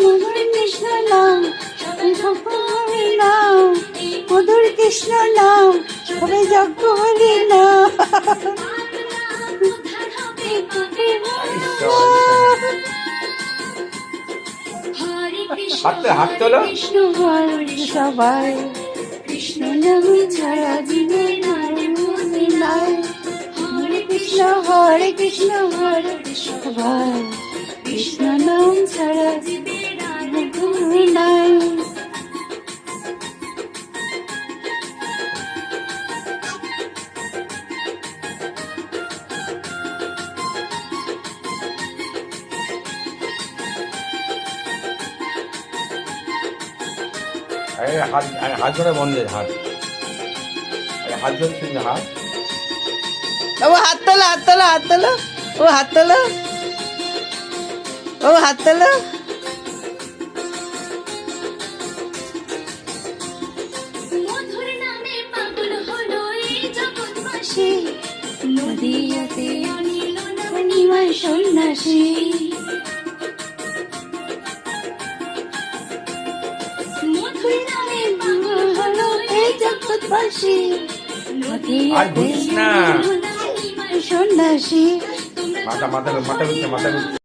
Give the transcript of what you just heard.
মধুর কৃষ্ণ নাম হরি নাম, মধুর কৃষ্ণ নাম সবাই যজ্ঞ হরি নাম। হাত তোলো। কৃষ্ণ সবাই কৃষ্ণ নাম ছাড়া দিনে নাই। হরে কৃষ্ণ হরে কৃষ্ণ হরে সবাই কৃষ্ণ নাম ছাড়া দিনে নাই। হাত ধরে বন্ধ হাত, হাত ধরছি না হাত। ও হাত তোলো হাত তোলো হাত তোলো, ও হাত তোলো, ও হাত তোলো। মধুর নামে পাগল হলো এই জগৎবাসী, নদীয়াতে অনিল নিমাই সন্ন্যাসী। মধুর নামে পাগল হলো এই জগৎবাসী, আর ঘুরিস না। সন্ন্যাসী। মাথা মাথা মাথা ঘুরছে, মাথা ঘুরছে।